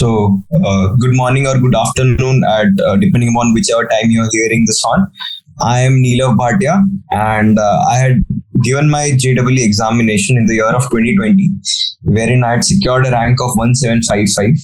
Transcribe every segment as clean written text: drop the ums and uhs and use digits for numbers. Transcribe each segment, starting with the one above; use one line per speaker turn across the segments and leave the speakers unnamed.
Good morning or good afternoon, depending upon whichever time you're hearing this on. I am Neelav Bhatiya, and I had given my JEE examination in the year of 2020, wherein I had secured a rank of 1755.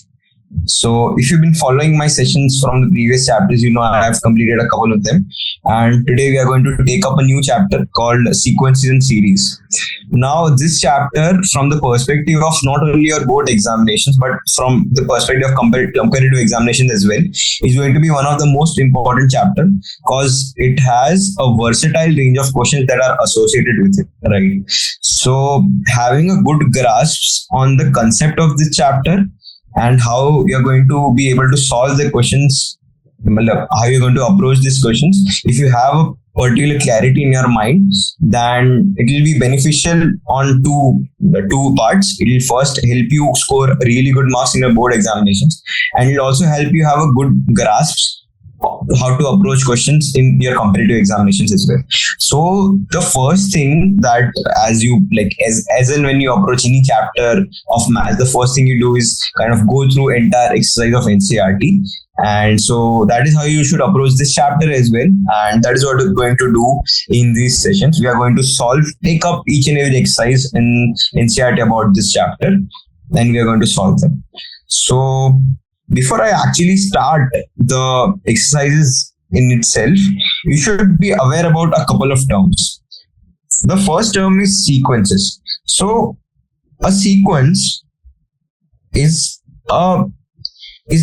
So, if you've been following my sessions from the previous chapters, you know I have completed a couple of them. And today we are going to take up a new chapter called Sequences and Series. Now, this chapter, from the perspective of not only your board examinations, but from the perspective of comparative examinations as well, is going to be one of the most important chapter because it has a versatile range of questions that are associated with it, right? So, having a good grasp on the concept of this chapter and how you're going to be able to solve the questions, how you're going to approach these questions. If you have a particular clarity in your mind, then it will be beneficial on two parts. It will first help you score really good marks in your board examinations, and it will also help you have a good grasp how to approach questions in your competitive examinations as well. So the first thing that as in when you approach any chapter of math, the first thing you do is kind of go through entire exercise of NCERT. And so that is how you should approach this chapter as well. And that is what we're going to do in these sessions. We are going to take up each and every exercise in NCERT about this chapter, and we are going to solve them. So before I actually start the exercises in itself, you should be aware about a couple of terms. The first term is sequences. So a sequence is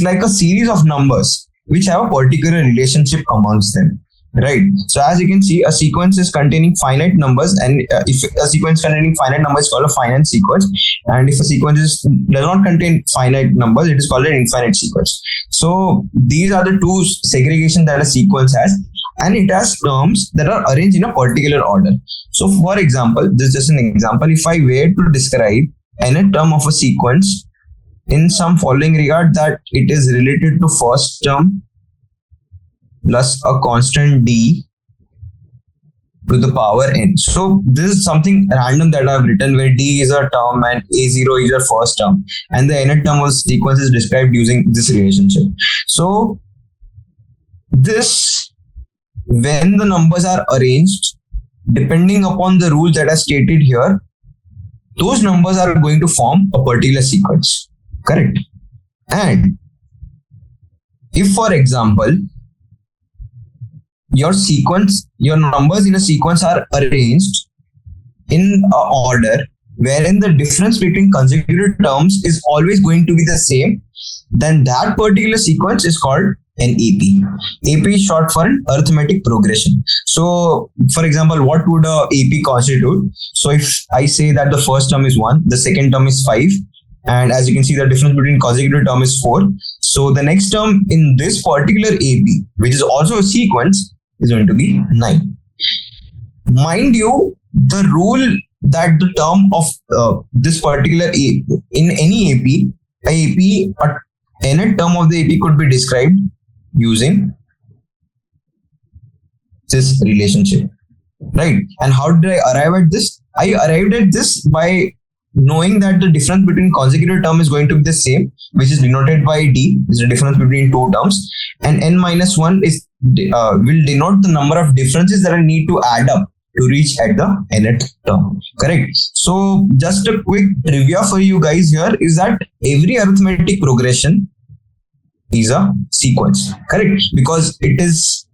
like a series of numbers which have a particular relationship amongst them, right? So as you can see, a sequence is containing finite numbers, and if a sequence containing finite numbers is called a finite sequence, and if a sequence does not contain finite numbers, it is called an infinite sequence. So these are the two segregations that a sequence has, and it has terms that are arranged in a particular order. So for example, this is just an example. If I were to describe any term of a sequence in some following regard, that it is related to first term plus a constant d to the power n. So this is something random that I've written, where d is a term and a0 is a first term, and the nth term of sequence is described using this relationship. So this, when the numbers are arranged depending upon the rules that are stated here, those numbers are going to form a particular sequence, correct? And if, for example, your numbers in a sequence are arranged in an order wherein the difference between consecutive terms is always going to be the same, then that particular sequence is called an AP. AP is short for an arithmetic progression. So, for example, what would a AP constitute? So, if I say that the first term is 1, the second term is 5, and as you can see, the difference between consecutive term is 4. So, the next term in this particular AP, which is also a sequence, is going to be 9. Mind you, the rule that the term of this particular AP, in any AP, any term of the AP could be described using this relationship, right? And how did I arrive at this? I arrived at this by knowing that the difference between consecutive term is going to be the same, which is denoted by d, is the difference between two terms, and n minus 1 is will denote the number of differences that I need to add up to reach at the nth term, correct? So just a quick trivia for you guys here is that every arithmetic progression is a sequence, correct? Because it is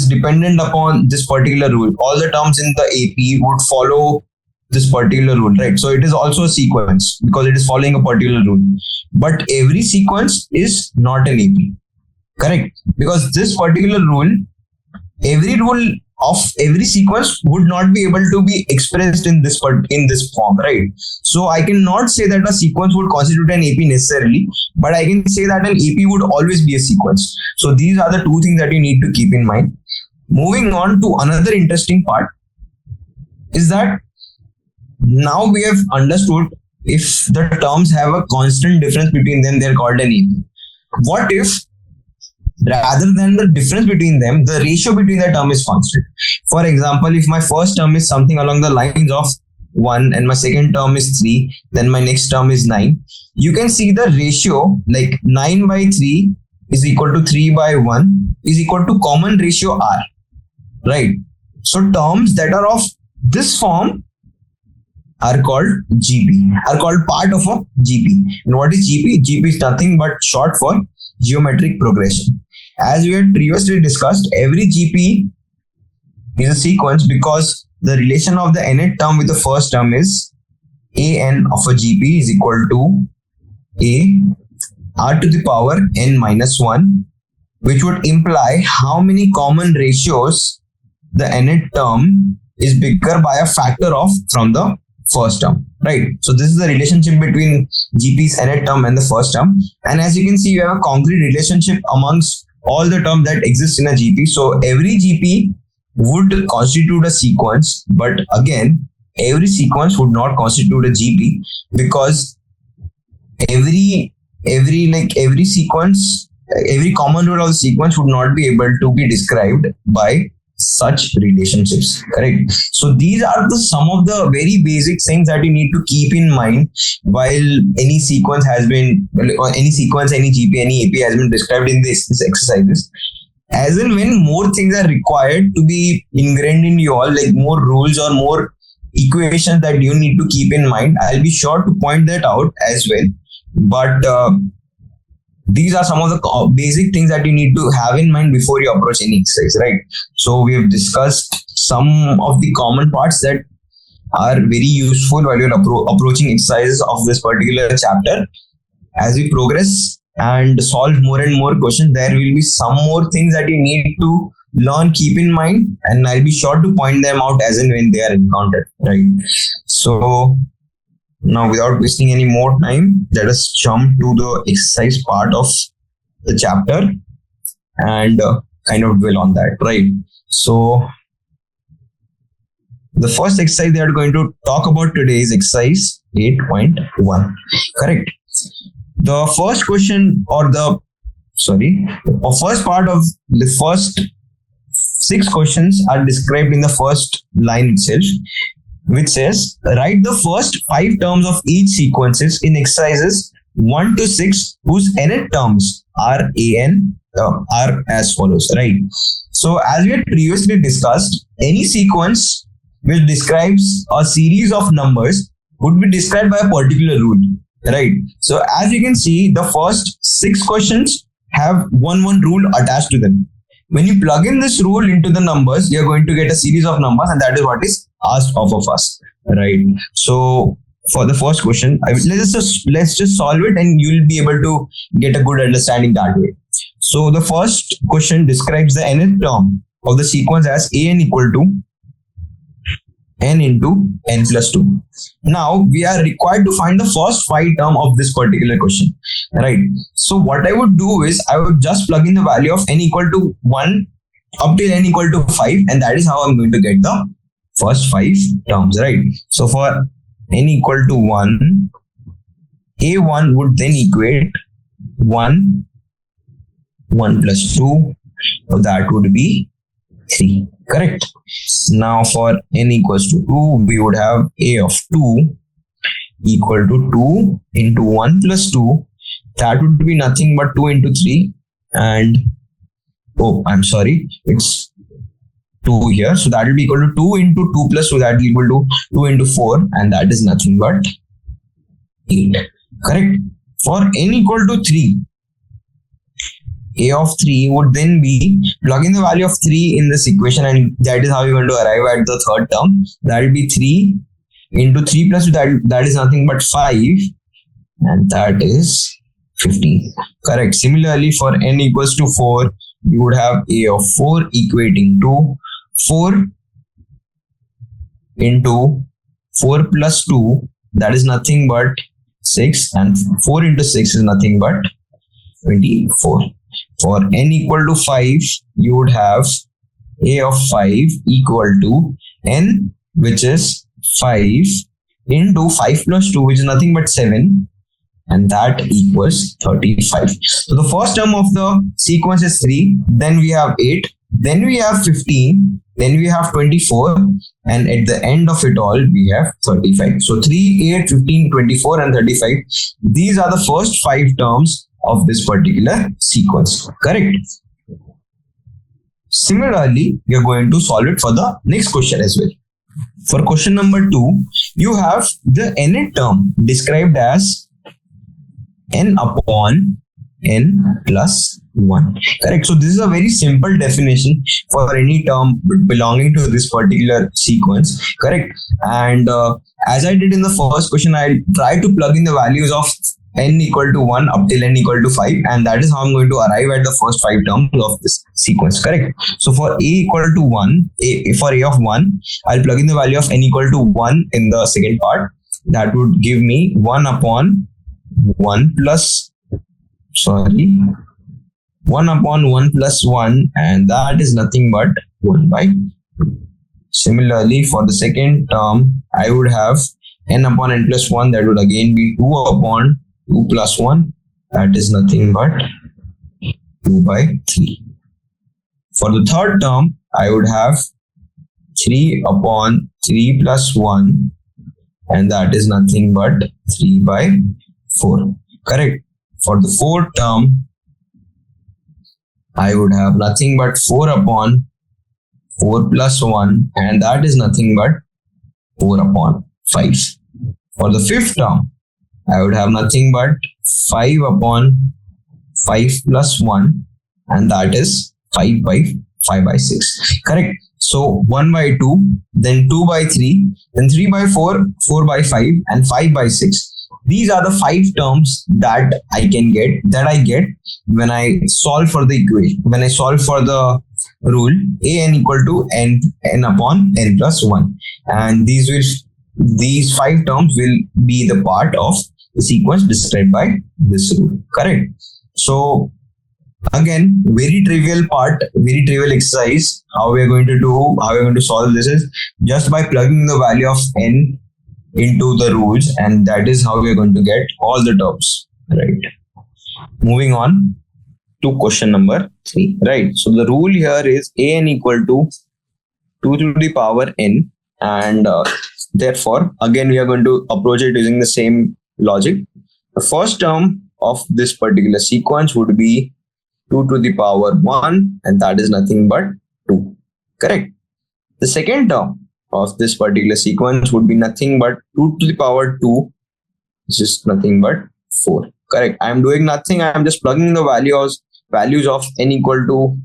dependent upon this particular rule. All the terms in the AP would follow this particular rule, right? So it is also a sequence because it is following a particular rule. But every sequence is not an AP, correct? Because this particular rule, every rule of every sequence would not be able to be expressed in this form, right? So I cannot say that a sequence would constitute an AP necessarily, but I can say that an AP would always be a sequence. So these are the two things that you need to keep in mind. Moving on to another interesting part is that now we have understood if the terms have a constant difference between them, they're called an AP. What if rather than the difference between them, the ratio between the term is constant? For example, if my first term is something along the lines of 1 and my second term is 3, then my next term is 9. You can see the ratio like 9 by 3 is equal to 3 by 1 is equal to common ratio R, right? So terms that are of this form are called GP, are called part of a GP. And what is GP? GP is nothing but short for geometric progression. As we had previously discussed, every GP is a sequence because the relation of the nth term with the first term is an of a GP is equal to a r to the power n minus 1, which would imply how many common ratios the nth term is bigger by a factor of from the first term, right? So this is the relationship between GP's nth term and the first term. And as you can see, you have a concrete relationship amongst all the terms that exist in a GP. So every GP would constitute a sequence, but again, every sequence would not constitute a GP because every sequence, every common rule of the sequence would not be able to be described by such relationships, correct? So these are some of the very basic things that you need to keep in mind while any sequence has been, or any sequence, any GP, any AP has been described in this exercises. As and when more things are required to be ingrained in you all, like more rules or more equations that you need to keep in mind, I'll be sure to point that out as well. But these are some of the basic things that you need to have in mind before you approach any exercise, right? So we have discussed some of the common parts that are very useful while you're approaching exercises of this particular chapter. As we progress and solve more and more questions, there will be some more things that you need to learn, keep in mind, and I'll be sure to point them out as and when they are encountered, right? So now, without wasting any more time, let us jump to the exercise part of the chapter and kind of dwell on that, right? So the first exercise they are going to talk about today is exercise 8.1, correct? The first question the first part of the first 6 questions are described in the first line itself, which says, write the first 5 terms of each sequences in exercises 1 to 6 whose nth terms are are as follows, right? So as we had previously discussed, any sequence which describes a series of numbers would be described by a particular rule, right? So as you can see, the first 6 questions have one rule attached to them. When you plug in this rule into the numbers, you're going to get a series of numbers, and that is what is asked of us, right? So for the first question, let's just solve it, and you'll be able to get a good understanding that way. So the first question describes the nth term of the sequence as an equal to n into n plus 2. Now we are required to find the first 5 term of this particular question, right? So what I would do is I would just plug in the value of n equal to 1 up till n equal to 5, and that is how I'm going to get the first 5 terms, right? So for n equal to 1, a1 would then equate 1 plus 2, so that would be 3, correct? Now for n equals to 2, we would have a of 2 equal to 2 into 1 plus 2, that would be nothing but 2 into 3, and it's 2 here, so that will be equal to 2 into 2 plus 2, that will be equal to 2 into 4, and that is nothing but 8, correct? For n equal to 3, a of 3 would then be, plug in the value of 3 in this equation, and that is how you're going to arrive at the third term. That will be 3 into 3 plus 2, that is nothing but 5, and that is 15, correct? Similarly, for n equals to 4, you would have a of 4 equating to 4 into 4 plus 2, that is nothing but 6, and 4 into 6 is nothing but 24. For n equal to 5, you would have a of 5 equal to n, which is 5 into 5 plus 2, which is nothing but 7, and that equals 35. So the first term of the sequence is 3, then we have 8, then we have 15, then we have 24, and at the end of it all, we have 35. So 3, 8, 15, 24, and 35. These are the first 5 terms of this particular sequence. Correct? Similarly, we are going to solve it for the next question as well. For question number 2, you have the nth term described as n upon n plus 1. Correct. So this is a very simple definition for any term belonging to this particular sequence. Correct. And as I did in the first question, I try to plug in the values of n equal to 1 up till n equal to 5, and that is how I'm going to arrive at the first 5 terms of this sequence. Correct. So for a equal to 1, for a of 1, I'll plug in the value of n equal to 1 in the second part. That would give me 1 upon 1 plus 1 upon 1 plus 1, and that is nothing but 1 by 2. Similarly, for the second term, I would have n upon n plus 1, that would again be 2 upon 2 plus 1, that is nothing but 2 by 3. For the third term, I would have 3 upon 3 plus 1, and that is nothing but 3 by 4. Correct. For the fourth term, I would have nothing but 4 upon 4 plus 1, and that is nothing but 4 upon 5. For the fifth term, I would have nothing but 5 upon 5 plus 1, and that is 5 by 6. Correct. So 1 by 2, then 2 by 3, then 3 by 4, 4 by 5, and 5 by 6. These are the 5 terms that I get when I solve for the equation, when I solve for the rule an equal to n upon n plus 1. And these 5 terms will be the part of the sequence described by this rule. Correct. So again, very trivial exercise. How we are going to solve this is just by plugging the value of n into the rules, and that is how we are going to get all the terms. Right. Moving on to question number 3. Right. So the rule here is an equal to 2 to the power n, and therefore again we are going to approach it using the same logic. The first term of this particular sequence would be 2 to the power 1, and that is nothing but 2. Correct. The second term of this particular sequence would be nothing but 2 to the power 2, which is nothing but 4. Correct. I am doing nothing. I am just plugging the values of n equal to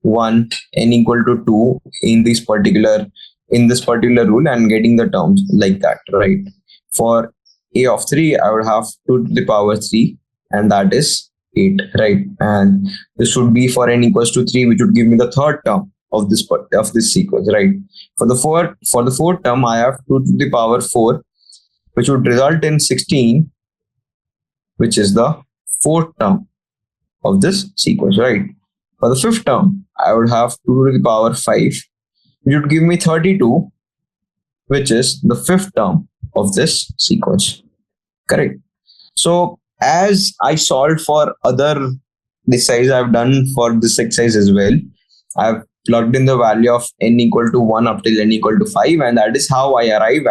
1, n equal to 2 in this particular rule and getting the terms like that. Right. For a of 3, I would have 2 to the power 3, and that is 8. Right. And this would be for n equals to 3, which would give me the third term of this sequence. Right. For the fourth term, I have 2 to the power 4, which would result in 16, which is the fourth term of this sequence. Right. For the fifth term, I would have 2 to the power 5, which would give me 32, which is the fifth term of this sequence. Correct. So as I solved for other exercise, I've done for this exercise as well. I've plugged in the value of n equal to 1 up till n equal to 5, and that is how I arrive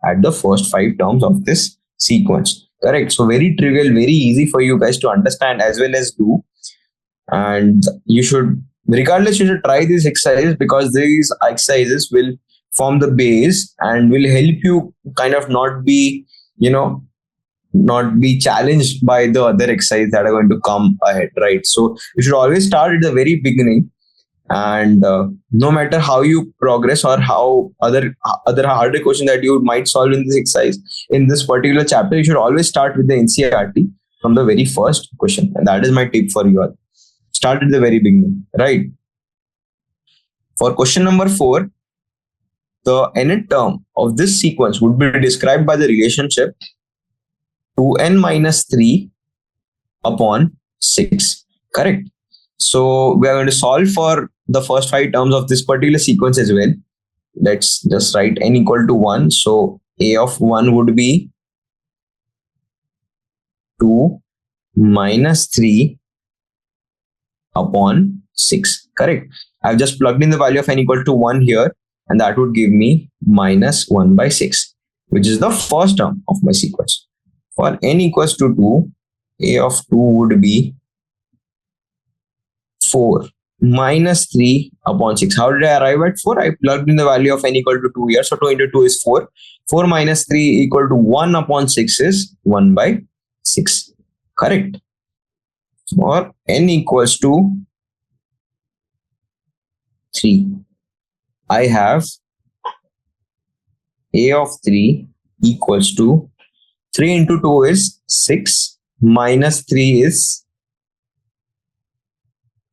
at the first 5 terms of this sequence. Correct. So very trivial, very easy for you guys to understand as well as do. And you should try these exercises, because these exercises will form the base and will help you kind of not be challenged by the other exercises that are going to come ahead. Right. So you should always start at the very beginning, and no matter how you progress or how other harder questions that you might solve in this exercise, in this particular chapter, you should always start with the NCERT from the very first question. And that is my tip for you all. Start at the very beginning. Right. For question number 4, the nth term of this sequence would be described by the relationship 2n minus 3 upon 6. Correct. So we are going to solve for the first 5 terms of this particular sequence as well. Let's just write n equal to 1. So a of 1 would be 2 minus 3 upon 6. Correct. I've just plugged in the value of n equal to 1 here, and that would give me minus 1 by 6, which is the first term of my sequence. For n equals to 2, a of 2 would be 4 minus 3 upon 6. How did I arrive at 4? I plugged in the value of n equal to 2 here. So 2 into 2 is 4. 4 minus 3 equal to 1 upon 6 is 1 by 6. Correct. For n equals to 3, I have a of 3 equals to 3 into 2 is 6 minus 3 is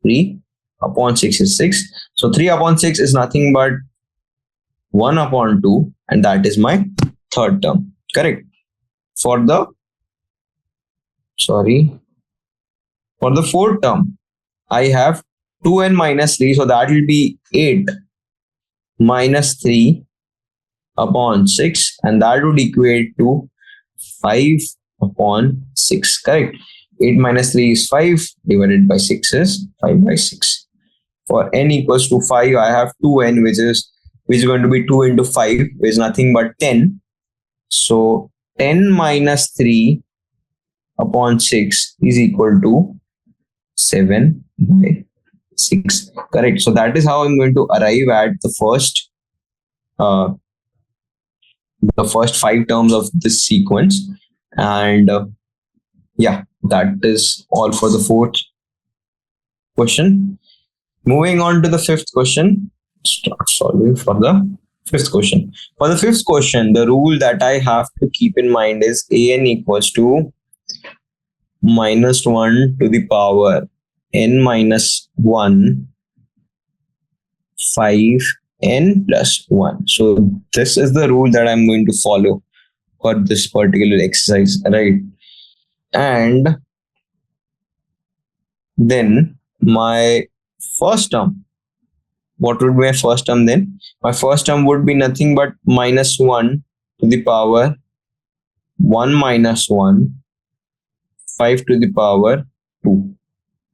3 upon 6 is 6. So 3 upon 6 is nothing but 1 upon 2, and that is my third term. Correct. For the fourth term, I have 2n minus 3, so that will be 8 minus 3 upon 6, and that would equate to 5 upon 6. Correct. 8 minus 3 is 5, divided by 6 is 5 by 6. For n equals to 5, I have 2n, which is going to be 2 into 5, which is nothing but 10. So 10 minus 3 upon 6 is equal to 7 by 6. Correct. So that is how I'm going to arrive at the first 5 terms of this sequence. And yeah, that is all for the fourth question. Moving on to the fifth question. Start solving for the fifth question. For the fifth question, the rule that I have to keep in mind is an equals to minus 1 to the power n minus 1 5n plus 1. So this is the rule that I'm going to follow for this particular exercise, right? And then my first term, what would be my first term then? My first term would be nothing but minus 1 to the power 1 minus 1 5 to the power 2.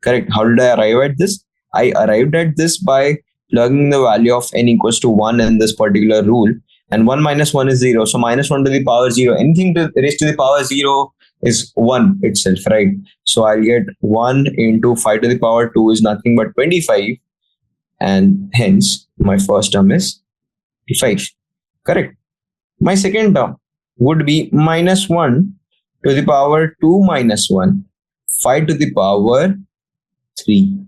Correct. How did I arrive at this? I arrived at this by plugging the value of n equals to 1 in this particular rule, and 1 minus 1 is 0. So minus 1 to the power 0. Anything raised to the power 0 is 1 itself, right? So I'll get 1 into 5 to the power 2 is nothing but 25, and hence my first term is 25. Correct. My second term would be minus 1 to the power 2 minus 1 5 to the power 3.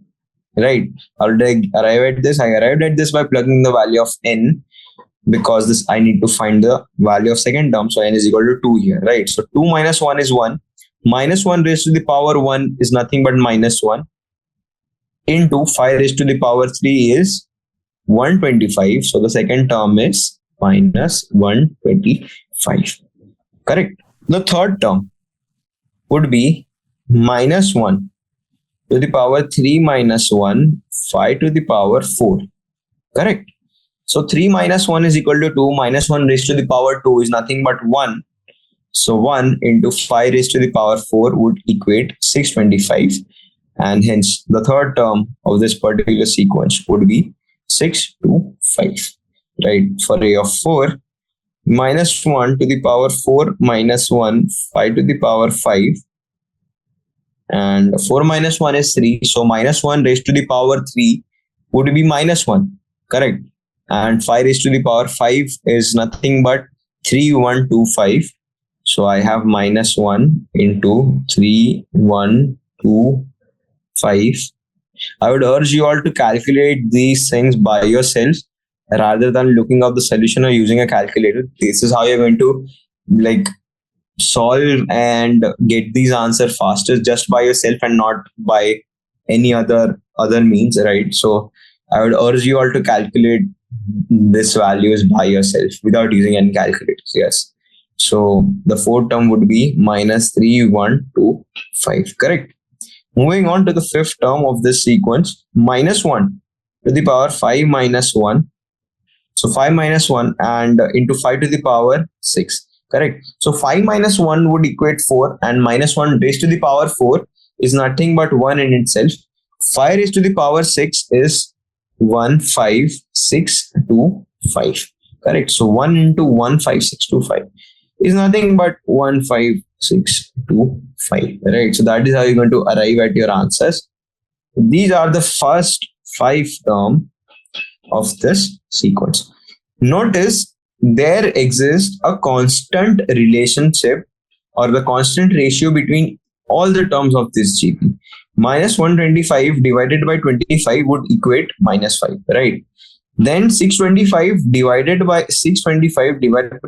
Right. How did I arrive at this? I arrived at this by plugging the value of n, because this I need to find the value of second term. So n is equal to 2 here, right? So 2 minus 1 is 1. Minus 1 raised to the power 1 is nothing but minus 1 into 5 raised to the power 3 is 125. So the second term is minus 125. Correct. The third term would be minus 1 to the power 3 minus 1 5 to the power 4. Correct. So 3 minus 1 is equal to 2. Minus 1 raised to the power 2 is nothing but 1. So 1 into 5 raised to the power 4 would equate 625. And hence the third term of this particular sequence would be 6 to 5. Right. For a of 4, minus 1 to the power 4 minus 1 5 to the power 5. And 4 minus 1 is 3. So minus 1 raised to the power 3 would be minus 1. Correct. And 5 raised to the power 5 is nothing but 3125. So I have minus 1 into 3125. I would urge you all to calculate these things by yourself rather than looking up the solution or using a calculator. This is how you're going to solve and get these answers faster just by yourself and not by any other means, right? So I would urge you all to calculate this values by yourself without using any calculators. Yes. So the fourth term would be minus 3125. Correct. Moving on to the fifth term of this sequence, minus 1 to the power 5 minus 1. So 5 minus 1 and into 5 to the power 6. Correct. So 5 minus 1 would equate 4, and minus 1 raised to the power 4 is nothing but 1 in itself. 5 raised to the power 6 is 15625. Correct. So 1 into 15625 is nothing but 15625. Right. So that is how you're going to arrive at your answers. These are the first 5 terms of this sequence. Notice there exists a constant relationship or the constant ratio between all the terms of this GP. Minus 125 divided by 25 would equate minus 5, right? Then 625 divided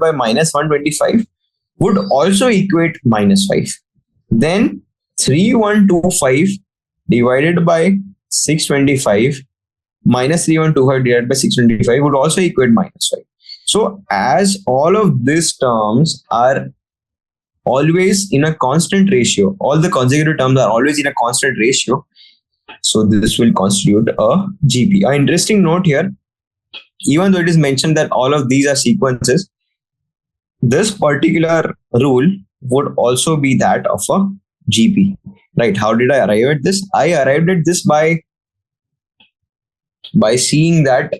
by minus 125 would also equate minus 5. Then 3125 divided by 625 minus 3125 divided by 625 would also equate minus 5. So as all of these terms are always in a constant ratio, all the consecutive terms are always in a constant ratio, so this will constitute a GP. An interesting note here, even though it is mentioned that all of these are sequences, this particular rule would also be that of a GP, right? How did I arrive at this? I arrived at this by seeing that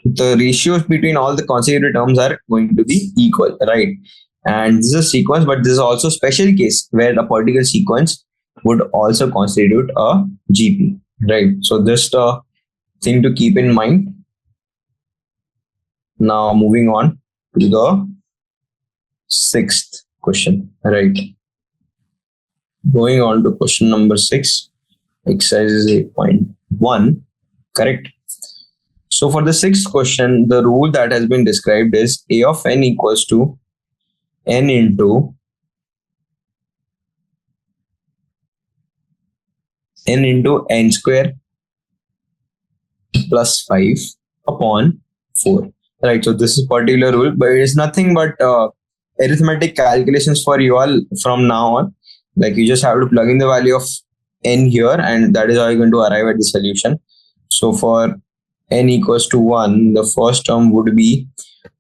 the ratios between all the consecutive terms are going to be equal, right? And this is a sequence, but this is also a special case where a particular sequence would also constitute a GP, right? So just a thing to keep in mind. Now moving on to the 6th question, right? Going on to question number 6, exercise 8.1, correct? So for the 6th question, the rule that has been described is A of n equals to n into n square plus 5 upon 4. Right, so this is particular rule, but it is nothing but arithmetic calculations for you all from now on. Like you just have to plug in the value of n here, and that is how you're going to arrive at the solution. So for n equals to 1, the first term would be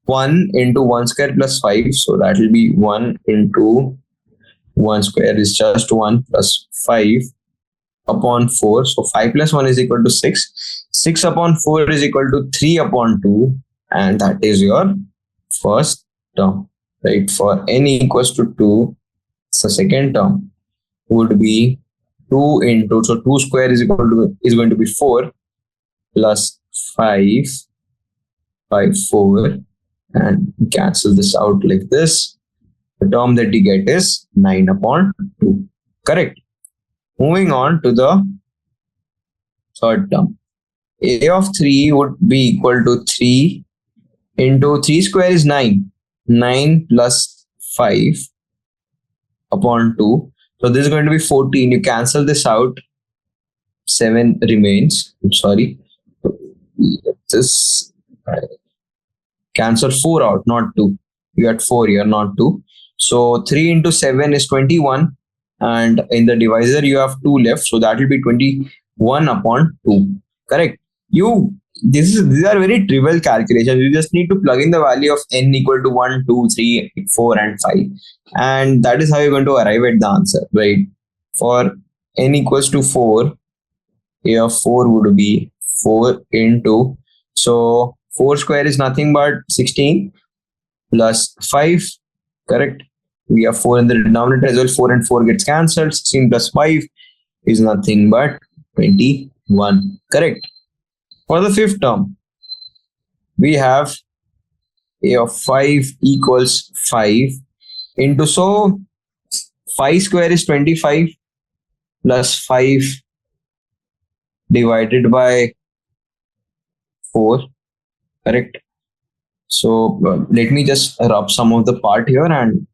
1 into 1 square plus 5. So that will be 1 into 1 square is just 1 plus 5 upon 4. So 5 plus 1 is equal to 6. 6 upon 4 is equal to 3 upon 2. And that is your first term, right? For n equals to 2, the second term would be 2 into, so 2 square is going to be 4 plus 5 by 4, and cancel this out like this. The term that you get is 9 upon 2, correct? Moving on to the third term. A of 3 would be equal to 3 into 3 square is 9. 9 plus 5 upon 2. So this is going to be 14. You cancel this out. 7 remains. I'm sorry. This cancel 4 out, not 2. You got 4 here, not 2. So 3 into 7 is 21. And in the divisor, you have 2 left. So that will be 21 upon 2. Correct. These are very trivial calculations. You just need to plug in the value of n equal to 1, 2, 3, 4, and 5. And that is how you're going to arrive at the answer, right? For n equals to 4, A of 4 would be 4 into, so 4 square is nothing but 16 plus 5, correct? We have 4 in the denominator as well. 4 and 4 gets cancelled. 16 plus 5 is nothing but 21, correct? For the 5th term, we have A of 5 equals 5 into, so 5 square is 25 plus 5 divided by 4, correct? So let me just rub some of the part here and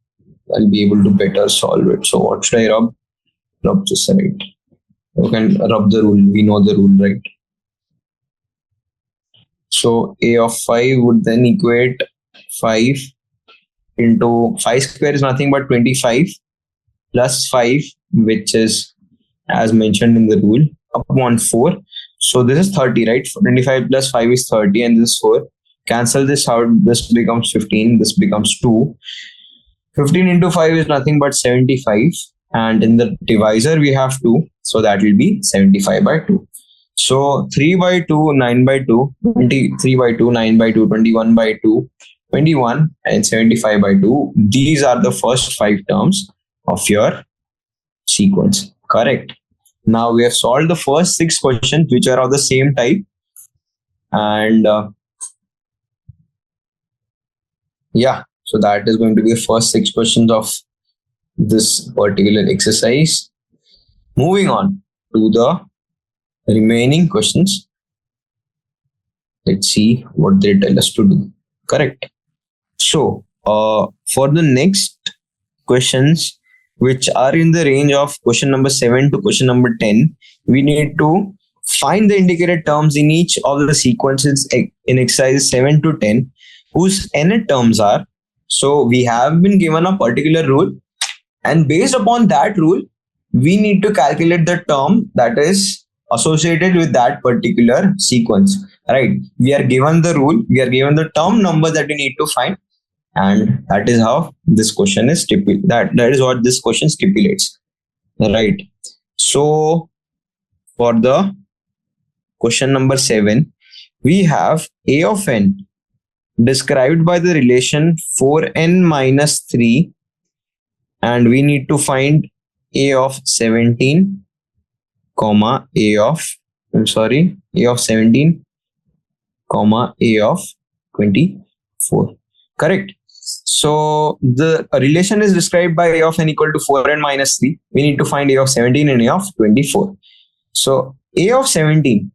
I'll be able to better solve it. So what should I rub? Rub this, right? You can rub the rule. We know the rule, right? So A of 5 would then equate 5 into 5 square is nothing but 25 plus 5, which is as mentioned in the rule, upon 4. So this is 30, right? 25 plus 5 is 30 and this is 4. Cancel this out. This becomes 15. This becomes 2. 15 into 5 is nothing but 75. and in the divisor we have 2, so that will be 75 by 2. So 3 by 2, 9 by 2, 23 by 2, 9 by 2, 21 by 2, 21 and 75 by 2. These are the first 5 terms of your sequence. Correct. Now we have solved the first 6 questions which are of the same type, and yeah, so that is going to be the first 6 questions of this particular exercise. Moving on to the remaining questions. Let's see what they tell us to do. Correct. So for the next questions, which are in the range of question number 7 to question number 10, we need to find the indicated terms in each of the sequences in exercises 7 to 10 whose nth terms are. So we have been given a particular rule, and based upon that rule, we need to calculate the term that is associated with that particular sequence. Right? We are given the rule, we are given the term number that we need to find, and that is how this question is stipulated. That is what this question stipulates. Right? So for the question number 7, we have a of n described by the relation 4n minus 3, and we need to find a of 17 comma a of 17 comma a of 24. Correct. So the relation is described by a of n equal to 4n minus 3. We need to find a of 17 and a of 24. So a of 17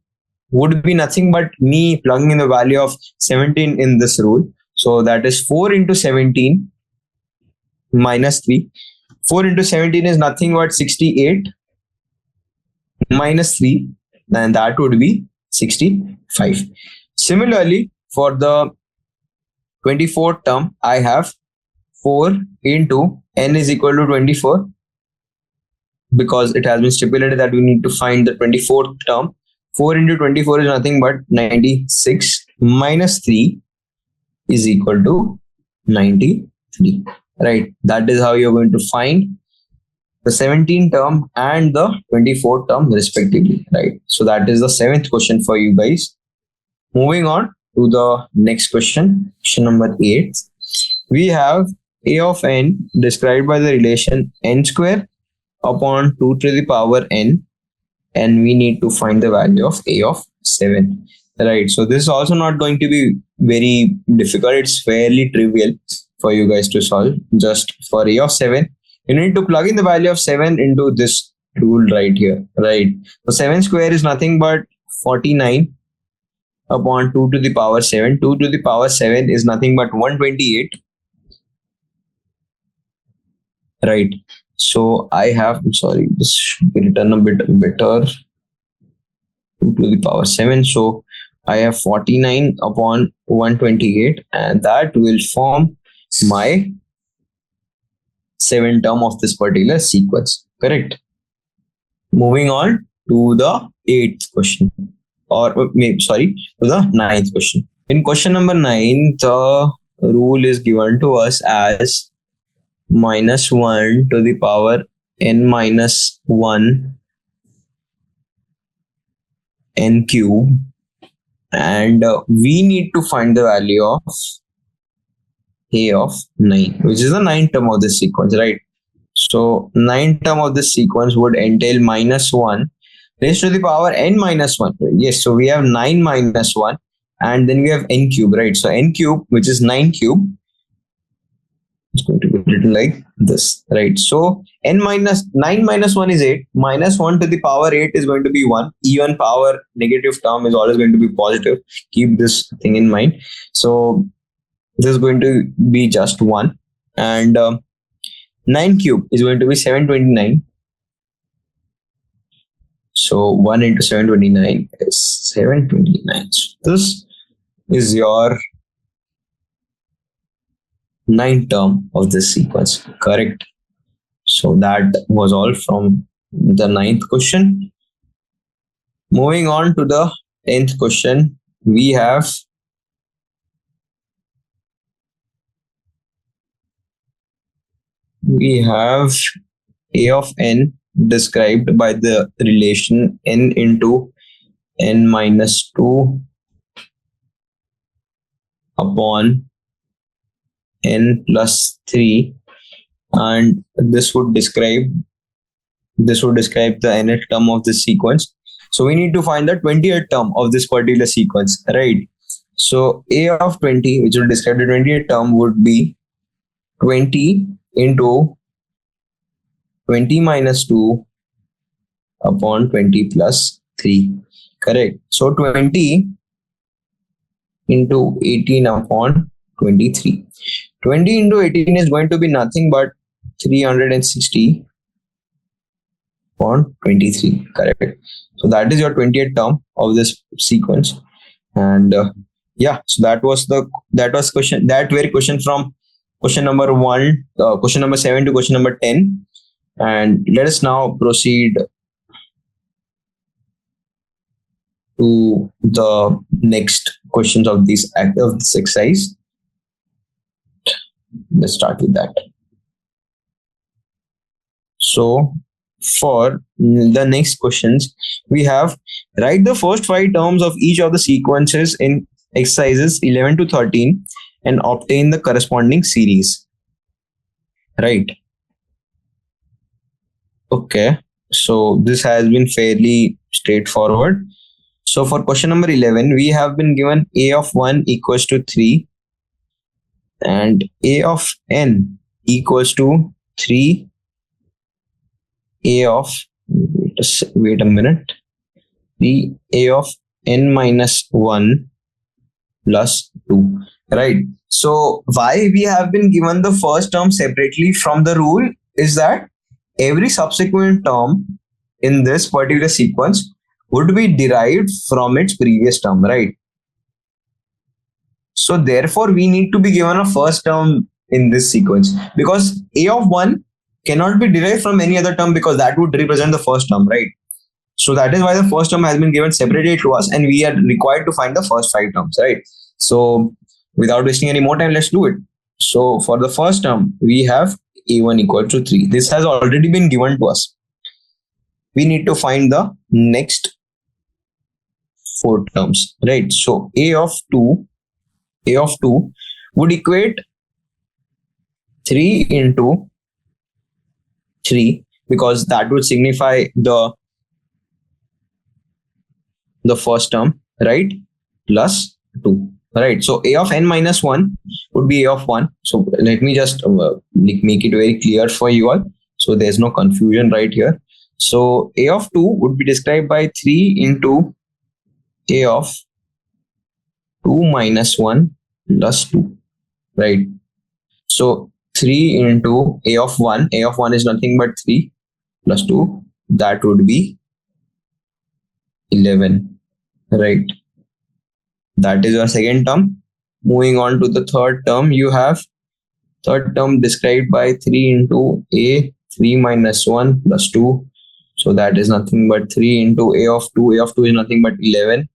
would be nothing but me plugging in the value of 17 in this rule. So that is 4 into 17 minus 3. 4 into 17 is nothing but 68 minus 3, and that would be 65. Similarly, for the 24th term, I have 4 into n is equal to 24, because it has been stipulated that we need to find the 24th term. 4 into 24 is nothing but 96 minus 3 is equal to 93. Right? That is how you're going to find the 17th term and the 24th term respectively. Right? So that is the 7th question for you guys. Moving on to the next question, question number 8. We have a of n described by the relation n square upon 2 to the power n, and we need to find the value of a of 7. Right? So this is also not going to be very difficult. It's fairly trivial for you guys to solve. Just for a of 7, you need to plug in the value of 7 into this rule right here. Right? So 7 square is nothing but 49 upon 2 to the power 7. 2 to the power 7 is nothing but 128. Right? So I have, this should be written a bit better. 2 to the power 7. So I have 49 upon 128, and that will form my 7th term of this particular sequence. Correct? Moving on to the 8th question, or maybe, to the 9th question. In question number 9, the rule is given to us as minus 1 to the power n minus 1 n cube, and we need to find the value of a of 9, which is the 9th term of this sequence. Right? So 9th term of this sequence would entail minus 1 raised to the power n minus 1. Yes, so we have 9 minus 1, and then we have n cube. Right? So n cube, which is 9 cube, it's going to be written like this. Right? So n minus 9 minus 1 is 8. Minus 1 to the power 8 is going to be 1. Even power negative term is always going to be positive. Keep this thing in mind. So this is going to be just 1. And 9 cube is going to be 729. So 1 into 729 is 729. So this is your 9th term of this sequence. Correct? So that was all from the 9th question. Moving on to the 10th question, we have A of n described by the relation n into n minus 2 upon n plus 3, and this would describe the nth term of this sequence. So we need to find the 20th term of this particular sequence, right? So A of 20, which will describe the 20th term, would be 20 into 20 minus 2 upon 20 plus 3. Correct. So 20 into 18 upon 23. 20 into 18 is going to be nothing but 360 upon 23. Correct. So that is your 20th term of this sequence. And so that was question from question number 1, question number 7 to question number 10. And let us now proceed to the next questions of this exercise. Let's start with that. So for the next questions, we have write the first 5 terms of each of the sequences in exercises 11 to 13 and obtain the corresponding series. Right. Okay. So this has been fairly straightforward. So for question number 11, we have been given A of 1 equals to 3 and A of n equals to 3 A of, wait a minute, 3 A of n minus 1 plus 2, right? So why we have been given the first term separately from the rule is that every subsequent term in this particular sequence would be derived from its previous term, right? So therefore we need to be given a first term in this sequence, because A of 1 cannot be derived from any other term because that would represent the first term, right? So that is why the first term has been given separately to us and we are required to find the first 5 terms, right? So without wasting any more time, let's do it. So for the first term, we have A1 equal to 3. This has already been given to us. We need to find the next 4 terms, right? So A of 2 would equate 3 into 3 because that would signify the first term, right? Plus 2, right? So A of n minus 1 would be A of 1. So let me just make it very clear for you all, so there's no confusion right here. So A of 2 would be described by 3 into A of 2 minus 1 plus 2, right? So 3 into A of 1 is nothing but 3 plus 2, that would be 11, right? That is your second term. Moving on to the third term, you have third term described by 3 into A 3 minus 1 plus 2, so that is nothing but 3 into A of 2 is nothing but 11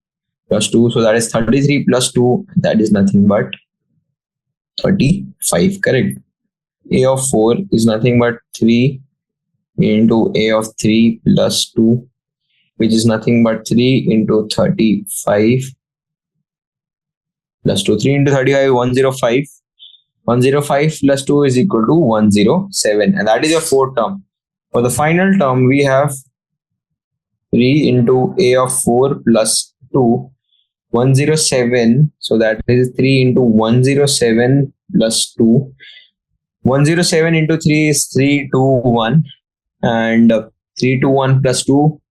plus 2, so that is 33 plus 2, that is nothing but 35, correct? A of 4 is nothing but 3 into A of 3 plus 2, which is nothing but 3 into 35 plus 2. 3 into 35, 105. 105 plus 2 is equal to 107, and that is your fourth term. For the final term, we have 3 into A of 4 plus 2, 107. So that is 3 into 107 plus 2. 107 into 3 is 321, and 321 plus 2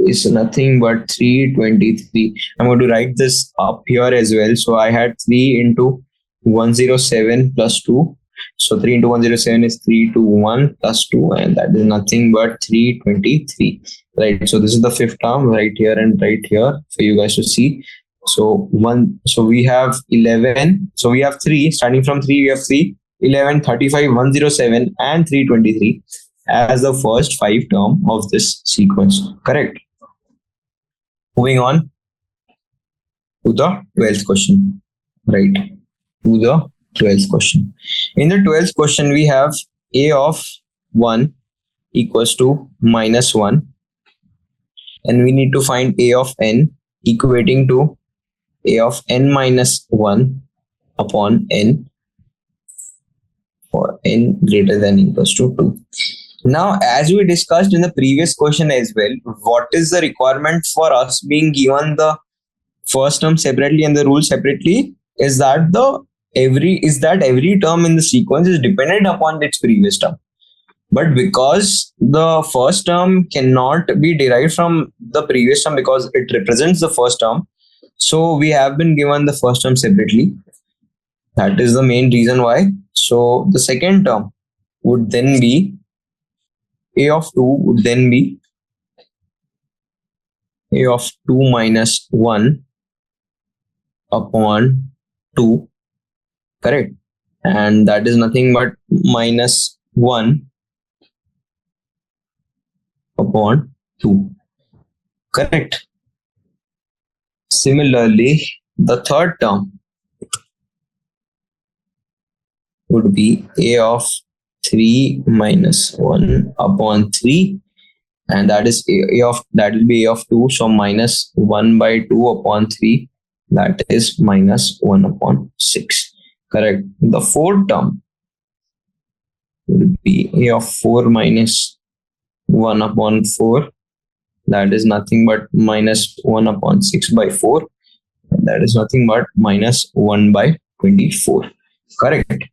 is nothing but 323. I'm going to write this up here as well. So I had 3 into 107 plus 2. So 3 into 107 is 321 plus 2, and that is nothing but 323, right? So this is the fifth term right here and right here for you guys to see. So we have 11. So we have 3, starting from 3, we have 3, 11, 35, 107 and 323 as the first 5 term of this sequence, correct? Moving on to the 12th question, right? To the 12th question. In the 12th question, we have A of 1 equals to minus 1, and we need to find a of n equating to a of n minus 1 upon n for n greater than equals to 2. Now, as we discussed in the previous question as well, what is the requirement for us being given the first term separately and the rule separately is that every term in the sequence is dependent upon its previous term. But because the first term cannot be derived from the previous term because it represents the first term, so we have been given the first term separately. That is the main reason why. So the second term would then be a of 2 would then be a of 2 minus 1 upon 2, correct? And that is nothing but minus 1 upon 2, correct? Similarly, the third term would be a of 3 minus 1 upon 3, and that is that will be a of 2, so minus 1 by 2 upon 3, that is minus 1 upon 6, correct? The fourth term would be a of 4 minus 1 upon 4, that is nothing but minus 1 upon 6 by 4, and that is nothing but minus 1 by 24, correct?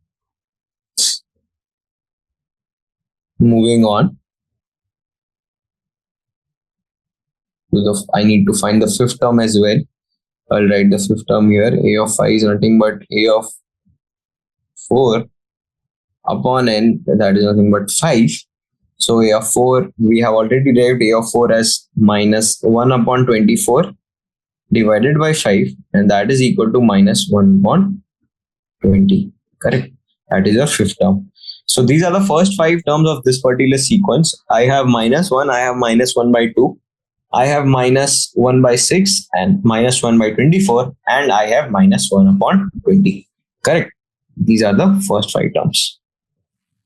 Moving on to I need to find the fifth term as well. I'll write the fifth term here. A of 5 is nothing but a of 4 upon n, that is nothing but 5. So a of 4, we have already derived a of 4 as minus 1 upon 24 divided by 5, and that is equal to minus 1 upon 20, correct? That is your fifth term. So these are the first 5 terms of this particular sequence. I have minus 1, I have minus 1 by 2, I have minus 1 by 6 and minus 1 by 24, and I have minus 1 upon 20, correct? These are the first 5 terms.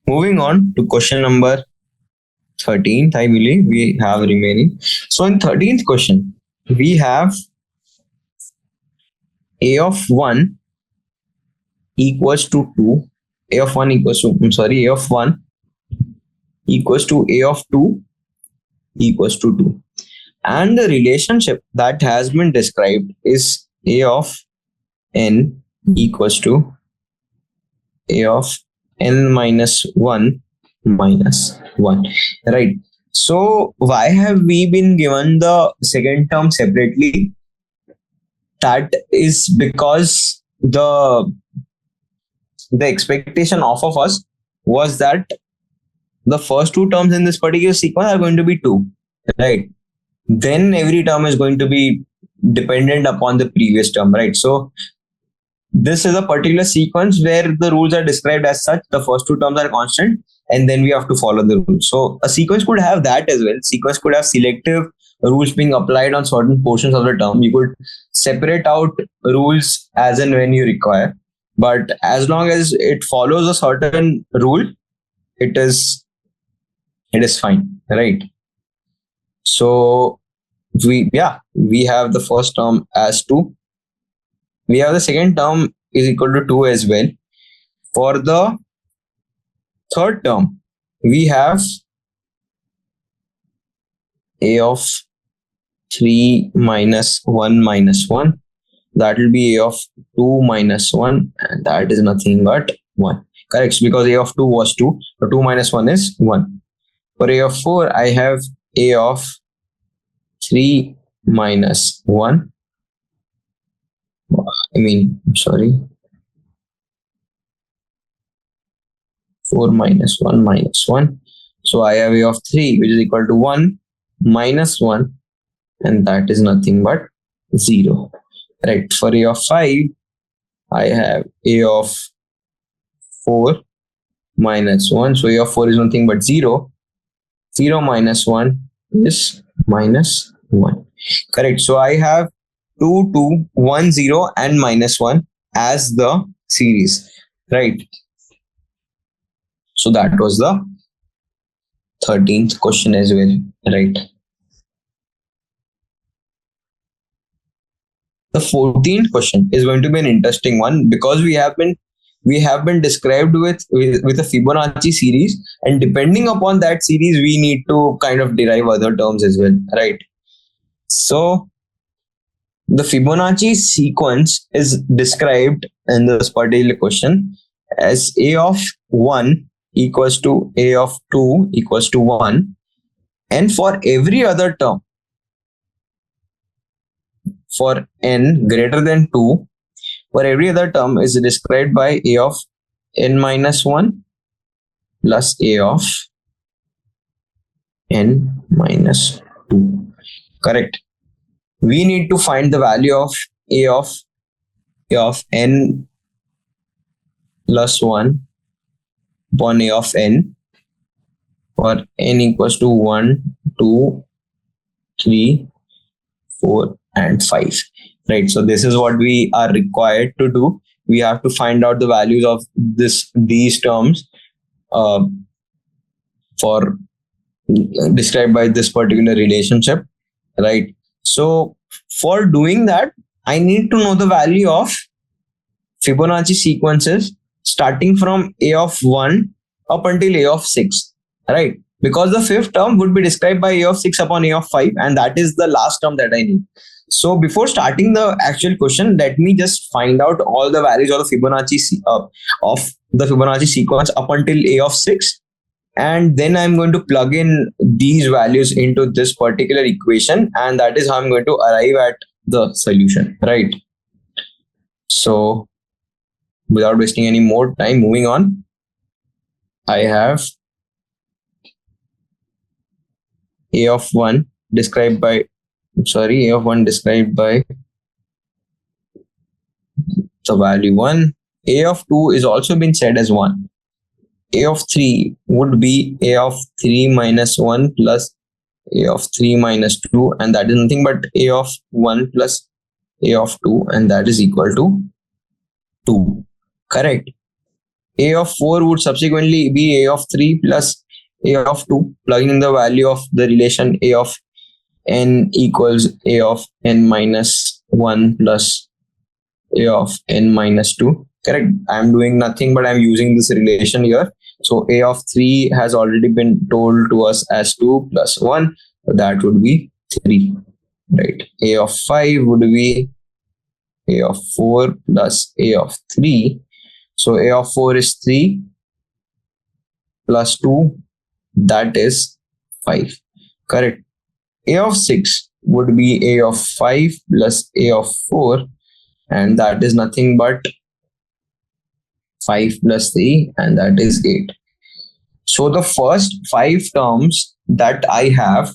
Moving on to question number 13th, I believe we have remaining. So in 13th question, we have a of 1 equals to 2, a of 1 equals to, a of 1 equals to a of 2 equals to 2. And the relationship that has been described is a of n equals to a of n minus 1 minus 1, right? So why have we been given the second term separately? That is because the expectation of us was that the first 2 terms in this particular sequence are going to be 2, right? Then every term is going to be dependent upon the previous term, right? So this is a particular sequence where the rules are described as such. The first 2 terms are constant, and then we have to follow the rules. So a sequence could have that as well. Sequence could have selective rules being applied on certain portions of the term. You could separate out rules as and when you require, but as long as it follows a certain rule, it is fine, right? So we have the first term as 2. We have the second term is equal to 2 as well. For the third term, we have a of 3 minus 1 minus 1. That will be a of 2 minus 1, and that is nothing but 1. Correct? Because a of 2 was 2, so 2 minus 1 is 1. For a of 4, I have a of 3 minus 1. 4 minus 1 minus 1. So I have a of 3, which is equal to 1 minus 1, and that is nothing but 0. Right. For a of 5, I have a of 4 minus 1. So a of 4 is nothing but 0. 0 minus 1 is minus 1. Correct. So I have 2, 2, 1, 0 and minus 1 as the series. Right. So that was the 13th question as well, right? The 14th question is going to be an interesting one because we have been described with a Fibonacci series, and depending upon that series, we need to kind of derive other terms as well, right? So the Fibonacci sequence is described in this particular question as a of 1 equals to a of 2 equals to 1, and for every other term, for n greater than 2, for every other term is described by a of n minus 1 plus a of n minus 2. Correct. We need to find the value of a of n plus 1 upon a of n for n equals to 1, 2, 3, 4, and 5. Right. So this is what we are required to do. We have to find out the values of these terms for described by this particular relationship. Right. So for doing that, I need to know the value of Fibonacci sequences starting from a of 1 up until a of 6, right? Because the fifth term would be described by a of 6 upon a of 5, and that is the last term that I need. So before starting the actual question, let me just find out all the values of the Fibonacci sequence up until a of 6, and then I'm going to plug in these values into this particular equation, and that is how I'm going to arrive at the solution, right? So without wasting any more time, moving on, I have a of 1 described by a of 1 described by the value 1. A of 2 is also been said as 1. A of 3 would be a of 3 minus 1 plus a of 3 minus 2, and that is nothing but a of 1 plus a of 2, and that is equal to 2. Correct. A of 4 would subsequently be a of 3 plus a of 2, plugging in the value of the relation a of n equals a of n minus 1 plus a of n minus 2. Correct. I'm doing nothing but I'm using this relation here. So a of 3 has already been told to us as 2 plus 1. So that would be 3. Right. A of 5 would be a of 4 plus a of 3. So a of 4 is 3 plus 2, that is 5. Correct. A of 6 would be a of 5 plus a of 4, and that is nothing but 5 plus 3, and that is 8. So the first 5 terms that I have,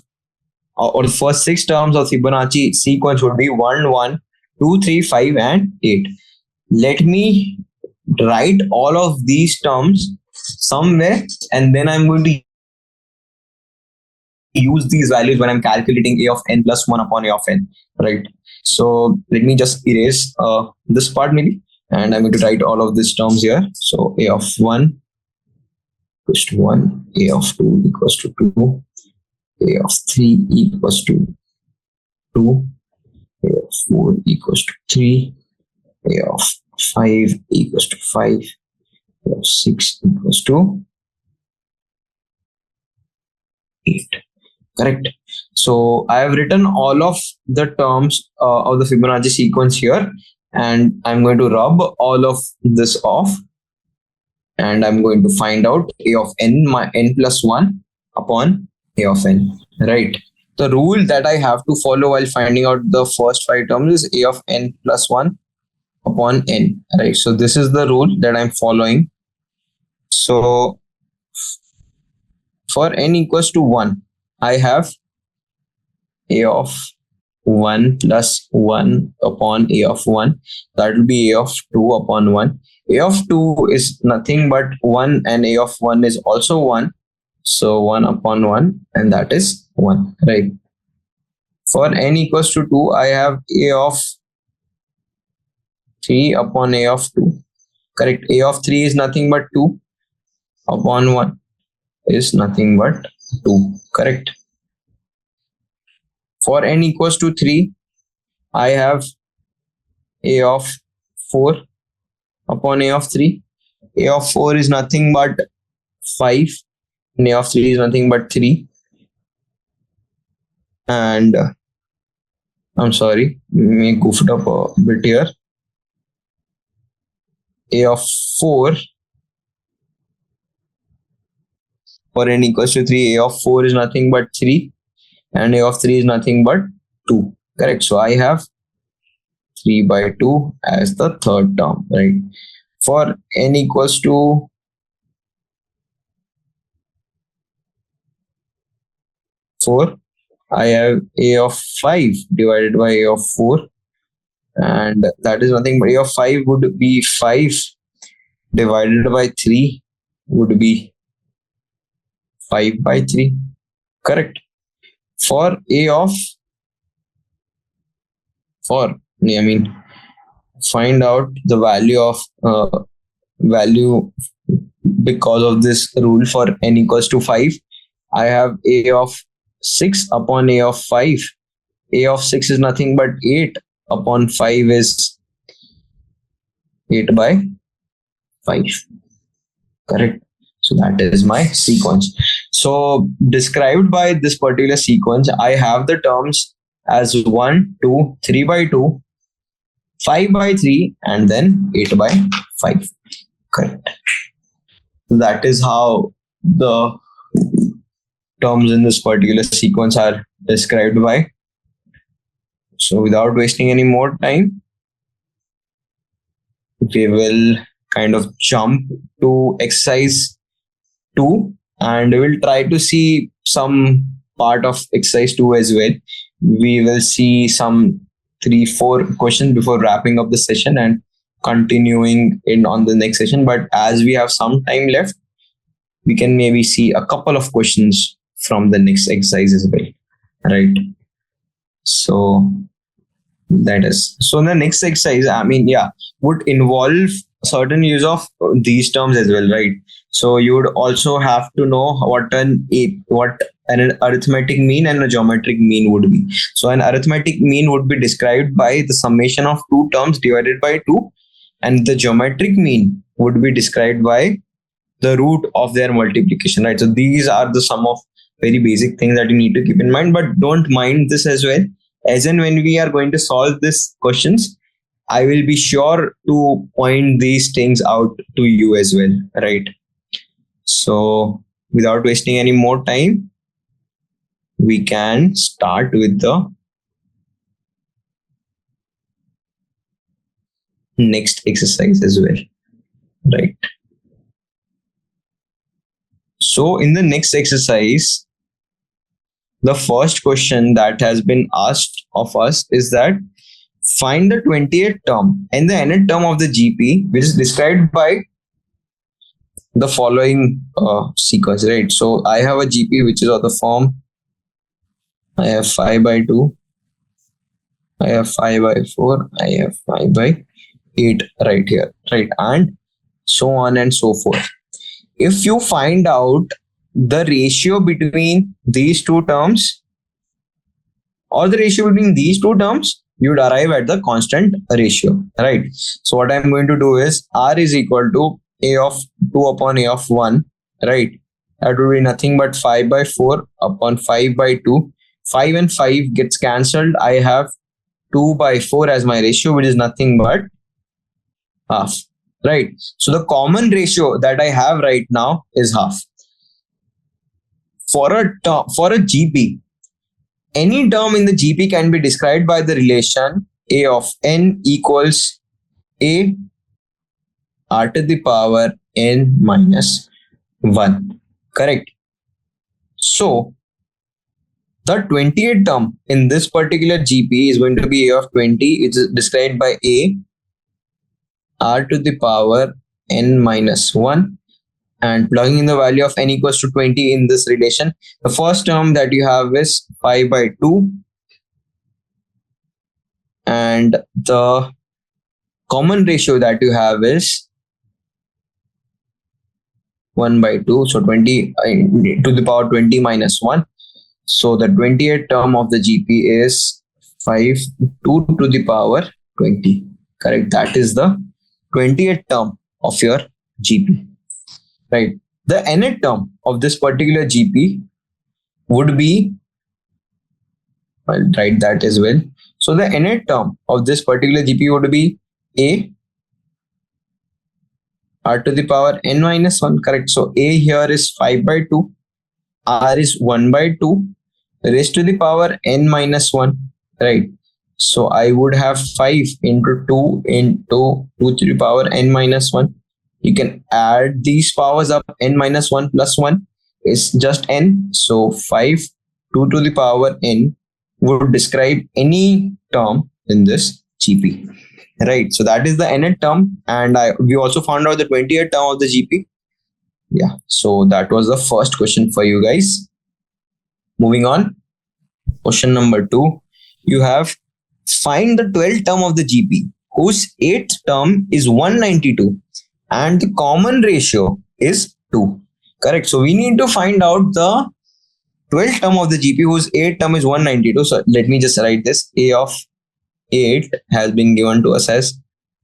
or the first 6 terms of Fibonacci sequence would be 1, 1, 2, 3, 5, and 8. Let me write all of these terms somewhere, and then I'm going to use these values when I'm calculating a of n plus 1 upon a of n, right? So let me just erase this part maybe, and I'm going to write all of these terms here. So a of 1 equals to 1, a of 2 equals to 2, a of 3 equals to 2, a of 4 equals to 3, a of 5 equals to 5, a of 6 equals to 8. Correct. So I have written all of the terms of the Fibonacci sequence here, and I'm going to rub all of this off, and I'm going to find out a of n plus 1 upon a of n, right? The rule that I have to follow while finding out the first 5 terms is a of n plus 1 upon n, right? So this is the rule that I'm following. So for n equals to 1, I have a of 1 plus 1 upon a of 1. That will be a of 2 upon 1. A of 2 is nothing but 1, and a of 1 is also 1. So 1 upon 1, and that is 1, right? For n equals to 2, I have a of 3 upon a of 2. Correct. A of 3 is nothing but 2 upon 1 is nothing but 2. Correct. For n equals to 3, I have a of 4 upon a of 3. A of 4 is nothing but 5. And a of 3 is nothing but 3. And I'm sorry, may goof it up a bit here. A of 4 for n equals to 3, a of 4 is nothing but 3. And a of 3 is nothing but 2. Correct. So I have 3 by 2 as the third term, right? For n equals to 4, I have a of 5 divided by a of 4, and that is nothing but a of 5 would be 5 divided by 3 would be 5 by 3. Correct. For a of find out the value of value because of this rule. For n equals to 5, I have a of 6 upon a of 5. A of 6 is nothing but 8 upon 5 is 8 by 5. Correct. So that is my sequence. So described by this particular sequence, I have the terms as 1, 2, 3 by 2, 5 by 3, and then 8 by 5. Correct. That is how the terms in this particular sequence are described by. So without wasting any more time, we will kind of jump to exercise 2, and we'll try to see some part of exercise 2 as well. We will see some 3-4 questions before wrapping up the session and continuing in on the next session. But as we have some time left, we can maybe see a couple of questions from the next exercise as well, right? So that is, so the next exercise, would involve certain use of these terms as well, right? So you would also have to know what an arithmetic mean and a geometric mean would be. So an arithmetic mean would be described by the summation of two terms divided by 2, and the geometric mean would be described by the root of their multiplication, right? So these are the sum of very basic things that you need to keep in mind, but don't mind this as well. As in when we are going to solve these questions, I will be sure to point these things out to you as well, right? So without wasting any more time, we can start with the next exercise as well, right? So in the next exercise, the first question that has been asked of us is that find the 20th term and the nth term of the GP, which is described by the following sequence, right? So I have a GP which is of the form, I have 5 by 2, I have 5 by 4, I have 5 by 8 right here, right? And so on and so forth. If you find out the ratio between these two terms or the ratio between these two terms, you would arrive at the constant ratio, right? So what I'm going to do is R is equal to A of 2 upon A of 1, right? That would be nothing but 5 by 4 upon 5 by 2. 5 and 5 gets cancelled. I have 2 by 4 as my ratio, which is nothing but half, right? So the common ratio that I have right now is half. For a GP, any term in the GP can be described by the relation A of n equals A r to the power n minus 1. Correct. So the 20th term in this particular GP is going to be A of 20. It's described by A r to the power n minus 1. And plugging in the value of n equals to 20 in this relation, the first term that you have is 5 by 2. And the common ratio that you have is 1 by 2. So 20 to the power 20 minus 1. So the 28th term of the GP is 5 2 to the power 20. Correct. That is the 20th term of your GP. Right. The nth term of this particular GP would be, I'll write that as well. So the nth term of this particular GP would be A r to the power n minus 1. Correct. So A here is 5 by 2. R is 1 by 2 raised to the power n minus 1. Right. So I would have 5 into 2 into 2 to the power n minus 1. You can add these powers up. N minus 1 plus 1 is just n. So 5 2 to the power n would describe any term in this GP. Right. So that is the nth term. And we also found out the 20th term of the GP. Yeah. So that was the first question for you guys. Moving on. Question number 2. You have find the 12th term of the GP whose 8th term is 192 and the common ratio is 2. Correct. So we need to find out the 12th term of the GP whose 8th term is 192. So let me just write this. A of 8 has been given to us as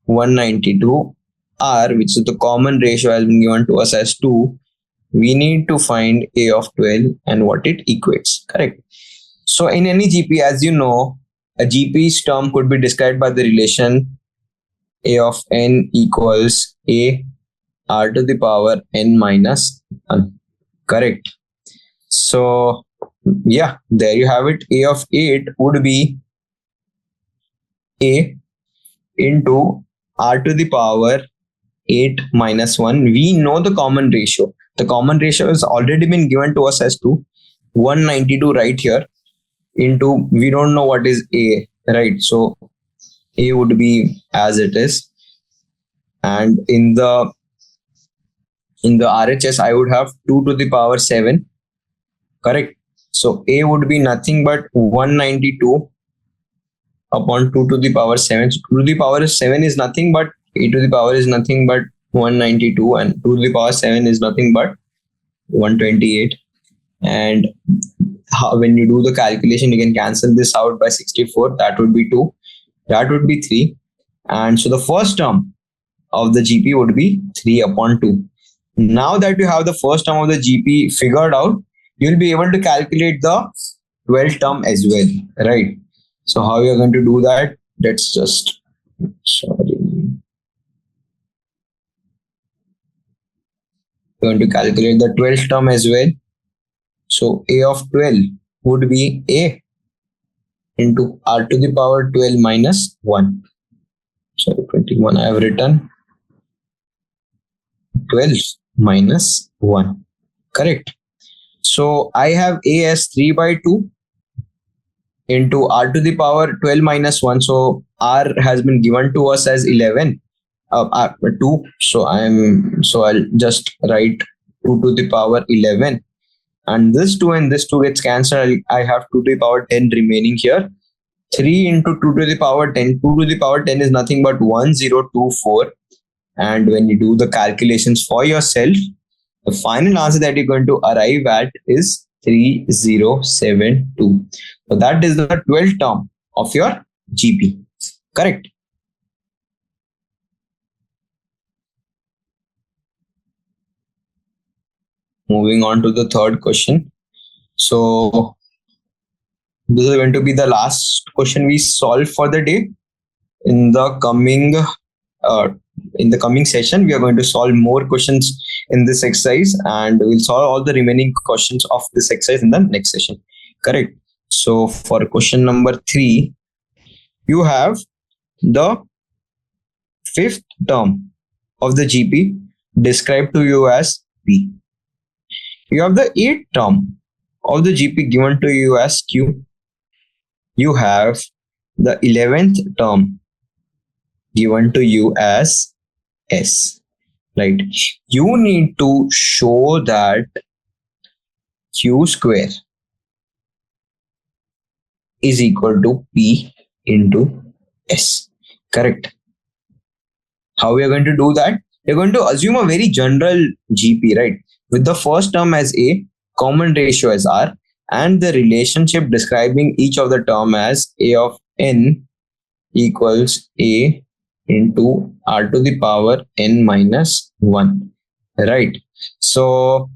192. R, which is the common ratio, has been given to us as 2. We need to find A of 12 and what it equates. Correct. So in any GP, as you know, a GP's term could be described by the relation A of n equals A r to the power n minus 1. Correct. So yeah, there you have it. A of 8 would be A into r to the power 8 minus 1. We know the common ratio. The common ratio has already been given to us as 2. 192 right here into, we don't know what is A, right? So A would be as it is. And in the RHS, I would have 2 to the power 7. Correct. So A would be nothing but 192 upon 2 to the power 7. So 2 to the power 7 is nothing but A to the power is nothing but 192 and 2 to the power 7 is nothing but 128. And when you do the calculation, you can cancel this out by 64. That would be 2. That would be 3. And so the first term of the GP would be 3 upon 2. Now that you have the first term of the GP figured out, you'll be able to calculate the 12th term as well, right? So how you're going to do that? Let's just, going to calculate the 12th term as well. So A of 12 would be A into r to the power 12 minus 1. Sorry, 21 I have written. 12 minus 1. Correct. So I have A as 3 by 2 into r to the power 12 minus 1. So r has been given to us as 11. 2. So I'll just write 2 to the power 11. And this 2 and this 2 gets cancelled. I have 2 to the power 10 remaining here. 3 into 2 to the power 10. 2 to the power 10 is nothing but 1024. And when you do the calculations for yourself, the final answer that you're going to arrive at is 3072. So that is the 12th term of your GP. Correct. Moving on to the third question. So this is going to be the last question we solve for the day. In the coming session, we are going to solve more questions in this exercise, and we'll solve all the remaining questions of this exercise in the next session. Correct. So for question number 3, you have the 5th term of the GP described to you as P. You have the 8th term of the GP given to you as Q. You have the 11th term given to you as S. Right? You need to show that Q square is equal to P into S. Correct. How we are going to do that? We're going to assume a very general GP, right? With the first term as A, common ratio as R, and the relationship describing each of the term as A of n equals A into R to the power n minus 1, right? So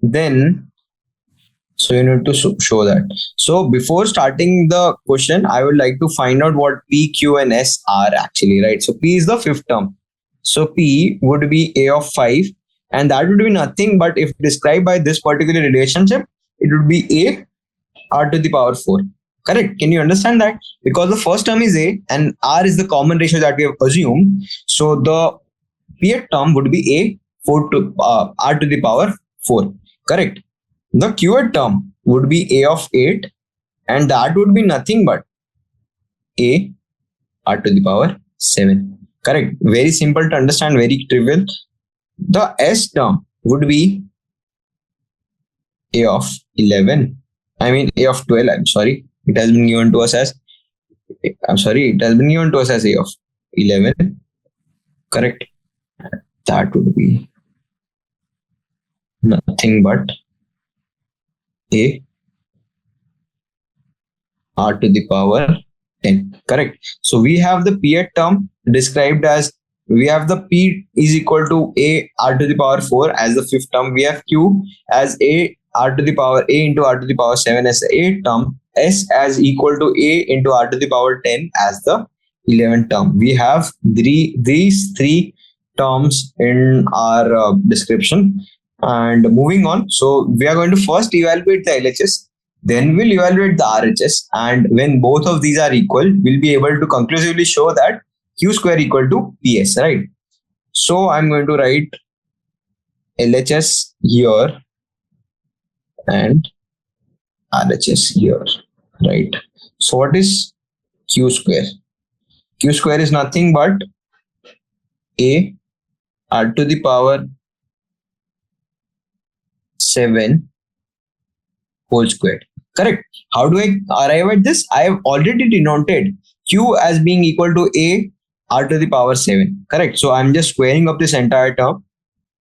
then, so you need to show that. So before starting the question, I would like to find out what P, Q, and S are actually, right? So P is the fifth term. So P would be A of 5, and that would be nothing but, if described by this particular relationship, it would be A R to the power 4. Correct? Can you understand that? Because the first term is A and R is the common ratio that we have assumed. So the Pth term would be A 4 to R to the power 4. Correct? The Qth term would be A of 8, and that would be nothing but A R to the power 7. Correct? Very simple to understand, very trivial. The S term would be A of 11. I mean A of 12. I'm sorry. It has been given to us as A of 11. Correct? That would be nothing but A R to the power 10. Correct? So we have the Pth term described as, we have the P is equal to A R to the power 4 as the fifth term. We have Q as A R to the power A into R to the power 7 as the 8th term. S as equal to A into R to the power 10 as the 11th term. We have these three terms in our description. And moving on, so we are going to first evaluate the LHS, then we'll evaluate the RHS, and when both of these are equal, we'll be able to conclusively show that Q square equal to PS, right? So I'm going to write LHS here and RHS here, right? So what is Q square? Q square is nothing but A R to the power 7 whole squared. Correct? How do I arrive at this? I have already denoted Q as being equal to A R to the power 7. Correct? So I'm just squaring up this entire term.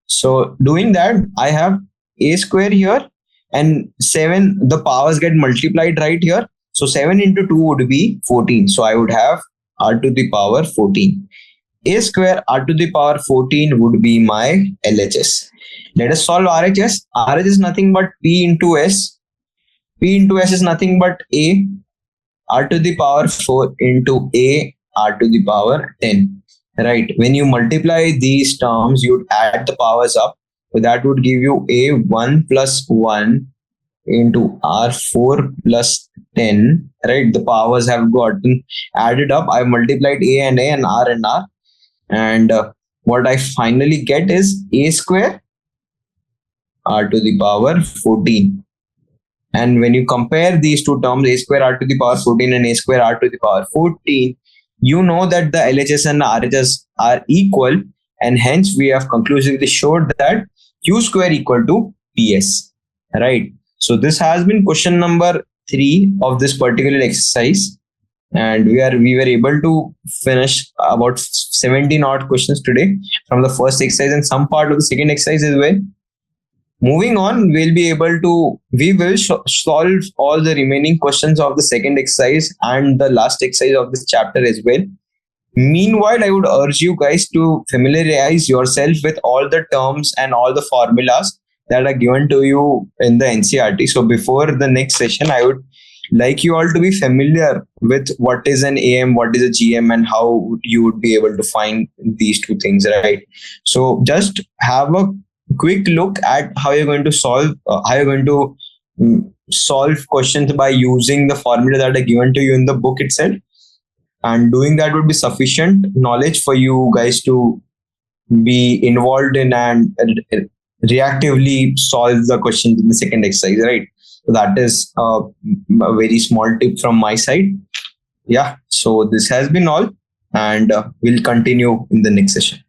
So doing that, I have A square here and 7, the powers get multiplied right here. So 7 into 2 would be 14. So I would have R to the power 14. A square R to the power 14 would be my LHS. Let us solve RHS. RHS is nothing but P into S. P into S is nothing but A R to the power 4 into A R to the power 10. Right? When you multiply these terms, you would add the powers up. So that would give you A1 plus 1 into R4 plus 10. Right? The powers have gotten added up. I multiplied A and R and R. And what I finally get is A square R to the power 14. And when you compare these two terms, A square R to the power 14 and A square R to the power 14, you know that the LHS and the RHS are equal, and hence we have conclusively showed that Q square equal to PS. Right? So this has been question number 3 of this particular exercise, and we were able to finish about 17 odd questions today from the first exercise and some part of the second exercise as well. Moving on, we will solve all the remaining questions of the second exercise and the last exercise of this chapter as well. Meanwhile, I would urge you guys to familiarize yourself with all the terms and all the formulas that are given to you in the NCERT. So before the next session, I would like you all to be familiar with what is an AM, what is a GM, and how you would be able to find these two things, right? So just have a quick look at how you're going to solve questions by using the formula that are given to you in the book itself, and doing that would be sufficient knowledge for you guys to be involved in and reactively solve the questions in the second exercise, right? So that is a very small tip from my side. Yeah, so this has been all, and we'll continue in the next session.